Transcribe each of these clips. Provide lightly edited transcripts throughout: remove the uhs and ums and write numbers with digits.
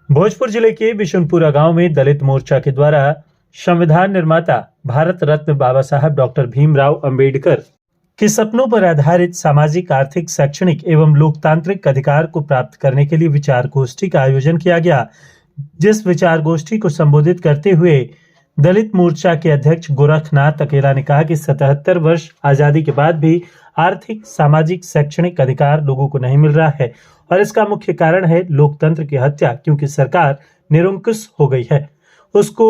भोजपुर जिले के बिशुनपुरा गांव में दलित मोर्चा के द्वारा संविधान निर्माता भारत रत्न बाबा साहब डॉक्टर भीमराव अंबेडकर के सपनों पर आधारित सामाजिक, आर्थिक, शैक्षणिक एवं लोकतांत्रिक अधिकार को प्राप्त करने के लिए विचार गोष्ठी का आयोजन किया गया। जिस विचार गोष्ठी को संबोधित करते हुए दलित मोर्चा के अध्यक्ष गोरखनाथ अकेला ने कहा कि 77 वर्ष आजादी के बाद भी आर्थिक, सामाजिक, शैक्षणिक अधिकार लोगों को नहीं मिल रहा है और इसका मुख्य कारण है लोकतंत्र की हत्या, क्योंकि सरकार निरंकुश हो गई है। उसको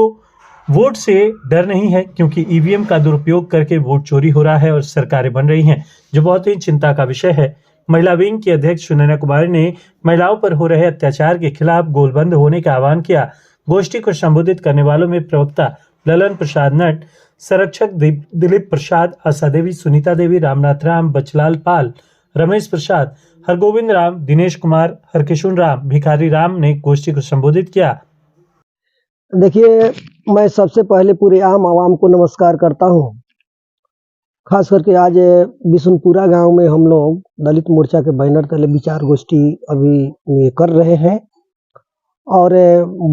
वोट से डर नहीं है, क्योंकि ईवीएम का दुरुपयोग करके वोट चोरी हो रहा है और सरकारें बन रही हैं, जो बहुत ही चिंता का विषय है। महिला विंग की अध्यक्ष सुनैना कुमारी ने महिलाओं पर हो रहे अत्याचार के खिलाफ गोलबंद होने का आह्वान किया। गोष्ठी को संबोधित करने वालों में प्रवक्ता ललन प्रसाद नट, संरक्षक दिलीप प्रसाद, आशा देवी, सुनीता देवी, रामनाथ राम, बचलाल पाल, रमेश प्रसाद, हरगोविंद राम, दिनेश कुमार, हरकिशुन राम, भिखारी राम ने गोष्ठी को संबोधित किया। देखिए, मैं सबसे पहले पूरे आम आवाम को नमस्कार करता हूं। खास करके आज बिशुनपुरा गांव में हम लोग दलित मोर्चा के बैनर तले विचार गोष्ठी अभी कर रहे हैं और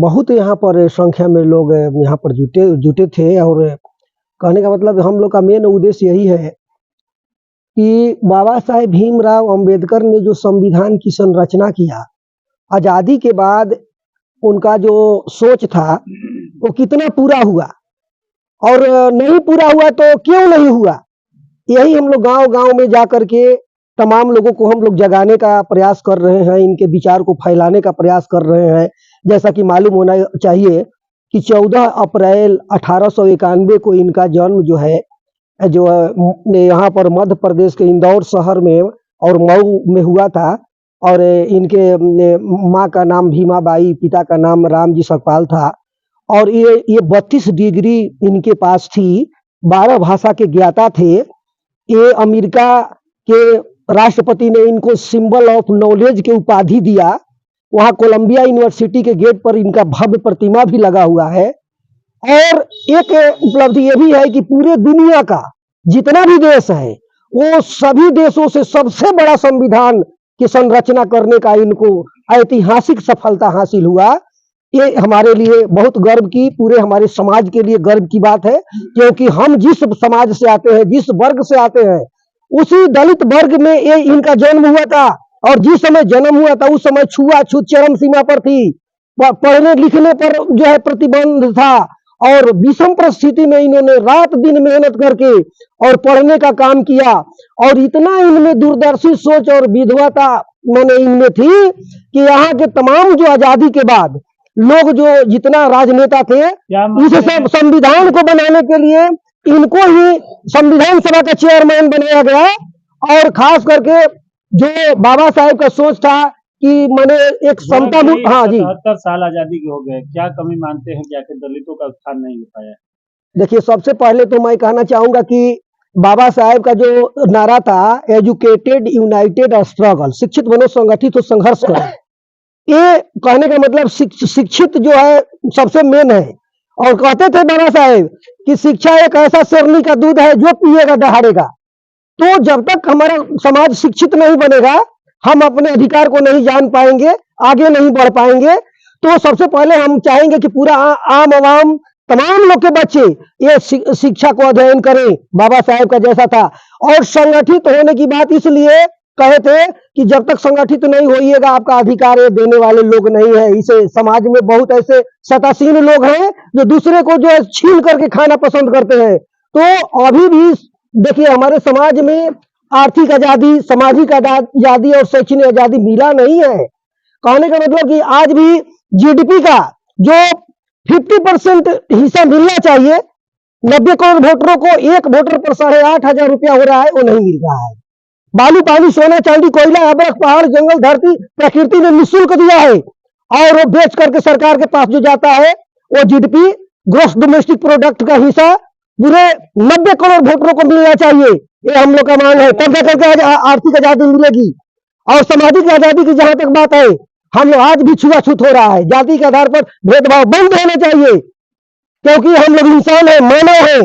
बहुत यहाँ पर संख्या में लोग यहाँ पर जुटे थे। और कहने का मतलब हम लोग का मेन उद्देश्य यही है कि बाबा साहेब भीमराव अंबेडकर ने जो संविधान की संरचना किया, आज़ादी के बाद उनका जो सोच था वो कितना पूरा हुआ और नहीं पूरा हुआ तो क्यों नहीं हुआ, यही हम लोग गांव गांव में जा कर के तमाम लोगों को हम लोग जगाने का प्रयास कर रहे हैं, इनके विचार को फैलाने का प्रयास कर रहे हैं। जैसा कि मालूम होना चाहिए कि 14 अप्रैल 1891 को इनका जन्म जो है जो यहाँ पर मध्य प्रदेश के इंदौर शहर में और मऊ में हुआ था। और इनके माँ का नाम भीमाबाई, पिता का नाम रामजी सकपाल था। और ये 32 डिग्री इनके पास थी, 12 भाषा के ज्ञाता थे। ये अमेरिका के राष्ट्रपति ने इनको सिंबल ऑफ नॉलेज के उपाधि दिया। वहाँ कोलंबिया यूनिवर्सिटी के गेट पर इनका भव्य प्रतिमा भी लगा हुआ है। और एक उपलब्धि ये भी है कि पूरे दुनिया का जितना भी देश है वो सभी देशों से सबसे बड़ा संविधान की संरचना करने का इनको ऐतिहासिक सफलता हासिल हुआ। ये हमारे लिए बहुत गर्व की, पूरे हमारे समाज के लिए गर्व की बात है, क्योंकि हम जिस समाज से आते हैं, जिस वर्ग से आते हैं, उसी दलित वर्ग में ये इनका जन्म हुआ था। और जिस समय जन्म हुआ था उस समय छुआछूत चरम सीमा पर थी, पढ़ने लिखने पर जो है प्रतिबंध था और विषम परिस्थिति में इन्होंने रात दिन मेहनत करके और पढ़ने का काम किया। और इतना इनमें दूरदर्शी सोच और विद्वता इनमें थी कि यहाँ के तमाम जो आजादी के बाद लोग जो जितना राजनेता थे, इस संविधान को बनाने के लिए इनको ही संविधान सभा का चेयरमैन बनाया गया। और खास करके जो बाबा साहेब का सोच था कि मैंने एक समता, हाँ जी, 77 साल आजादी के हो गए, क्या कमी मानते हैं कि आखिर दलितों का उत्थान नहीं हो पाया? देखिए, सबसे पहले तो मैं कहना चाहूंगा कि बाबा साहेब का जो नारा था, एजुकेटेड यूनाइटेड स्ट्रगल, शिक्षित बनो, संगठित और संघर्ष करो, ये कहने का मतलब शिक्षित जो है सबसे मेन है। और कहते थे बाबा साहेब कि शिक्षा एक ऐसा शेरनी का दूध है जो पिएगा दहाड़ेगा। तो जब तक हमारा समाज शिक्षित नहीं बनेगा, हम अपने अधिकार को नहीं जान पाएंगे, आगे नहीं बढ़ पाएंगे। तो सबसे पहले हम चाहेंगे कि पूरा आम आवाम, तमाम लोग के बच्चे ये शिक्षा को अध्ययन करें बाबा साहेब का जैसा था। और संगठित होने की बात इसलिए कहे थे कि जब तक संगठित नहीं होइएगा आपका अधिकार ये देने वाले लोग नहीं है। इसे समाज में बहुत ऐसे सतासीन लोग हैं जो दूसरे को जो है छीन करके खाना पसंद करते हैं। तो अभी भी देखिए, हमारे समाज में आर्थिक आजादी, सामाजिक आजादी और शैक्षणिक आजादी मिला नहीं है। कहने का मतलब कि आज भी जीडीपी का जो 50% हिस्सा मिलना चाहिए, 90 करोड़ वोटरों को एक वोटर पर 8,500 रुपया हो रहा है, वो नहीं मिल रहा है। बालू, पानी, सोना, चांदी, कोयला, अबरख, पहाड़, जंगल, धरती प्रकृति ने निःशुल्क दिया है और वो बेच करके सरकार के पास जो जाता है वो जीडीपी, ग्रोस डोमेस्टिक प्रोडक्ट का हिस्सा पूरे 90 करोड़ वोटरों को मिलना चाहिए। ये हम लोग का मांग है, तब जाकर आर्थिक आजादी मिलेगी। और सामाजिक आजादी की जहां तक बात है, हम लोग आज भी छुआछूत हो रहा है। जाति के आधार पर भेदभाव बंद होना चाहिए, क्योंकि हम लोग इंसान है, मानव है।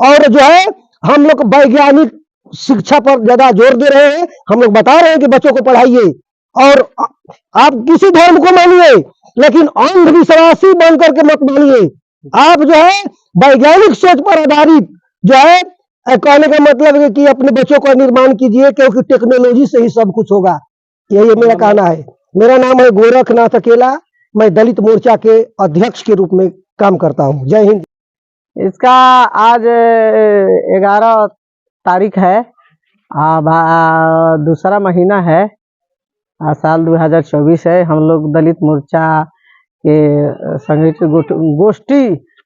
और जो है हम लोग वैज्ञानिक शिक्षा पर ज्यादा जोर दे रहे हैं। हम लोग बता रहे हैं कि बच्चों को पढ़ाइए और आप किसी धर्म को मानिए, लेकिन अंधविश्वासी बन करके मत मानिए। आप जो है वैज्ञानिक सोच पर आधारित जो है कहने का मतलब है कि अपने बच्चों का निर्माण कीजिए, क्योंकि टेक्नोलॉजी से ही सब कुछ होगा। यही मेरा कहना है। मेरा नाम है गोरखनाथ अकेला। मैं दलित मोर्चा के अध्यक्ष के रूप में काम करता हूँ। जय हिंद। इसका आज 11 तारीख है, दूसरा महीना है, साल 2024 है। हम लोग दलित मोर्चा के संगठित गोष्ठी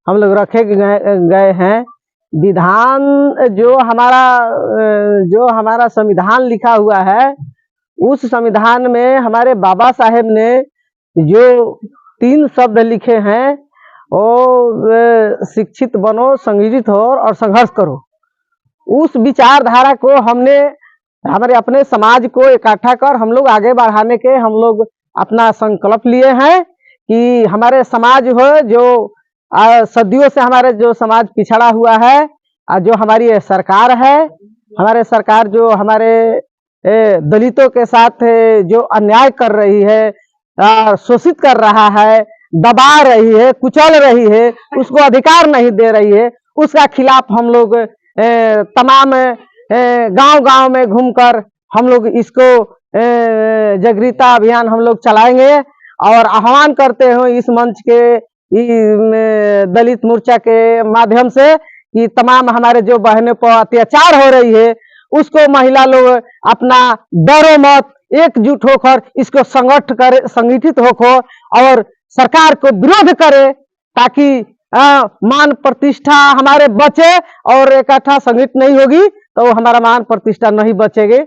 हम लोग रखे गए हैं। विधान जो हमारा संविधान लिखा हुआ है, उस संविधान में हमारे बाबा साहेब ने जो 3 शब्द लिखे हैं, और शिक्षित बनो, संगठित हो और संघर्ष करो। उस विचारधारा को हमने हमारे अपने समाज को इकट्ठा कर हम लोग आगे बढ़ाने के हम लोग अपना संकल्प लिए हैं कि हमारे समाज हो जो सदियों से हमारे जो समाज पिछड़ा हुआ है, जो हमारी सरकार है, हमारे सरकार जो हमारे दलितों के साथ जो अन्याय कर रही है, शोषित कर रहा है, दबा रही है, कुचल रही है, उसको अधिकार नहीं दे रही है, उसका खिलाफ हम लोग तमाम गांव-गांव में घूमकर हम लोग इसको जागरूकता अभियान हम लोग चलाएंगे। और आह्वान करते हैं इस मंच के दलित मोर्चा के माध्यम से कि तमाम हमारे जो बहनों पर अत्याचार हो रही है, उसको महिला लोग अपना डरो मत, एकजुट होकर इसको संगठित होकर और सरकार को विरोध करे, ताकि मान प्रतिष्ठा हमारे बचे। और इकट्ठा संगठित नहीं होगी तो हमारा मान प्रतिष्ठा नहीं बचेगी।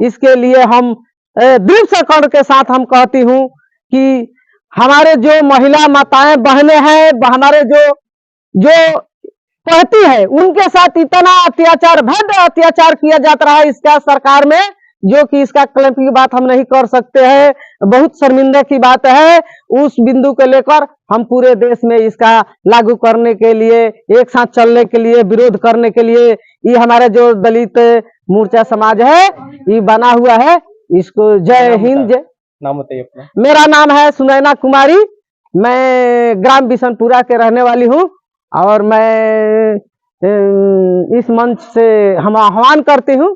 इसके लिए हम दृढ़ संकल्प के साथ हम कहती हूँ कि हमारे जो महिला माताएं बहनें हैं, हमारे जो कहती है, उनके साथ इतना अत्याचार, भद्र अत्याचार किया जाता रहा इसका सरकार में, जो कि इसका क्लेम की बात हम नहीं कर सकते हैं। बहुत शर्मिंदा की बात है। उस बिंदु को लेकर हम पूरे देश में इसका लागू करने के लिए, एक साथ चलने के लिए, विरोध करने के लिए ये हमारा जो दलित मोर्चा समाज है ये बना हुआ है। इसको जय हिंद। नाम बताइए अपना। मेरा नाम है सुनैना कुमारी। मैं ग्राम बिशनपुरा के रहने वाली हूँ, और मैं इस मंच से हम आह्वान करती हूँ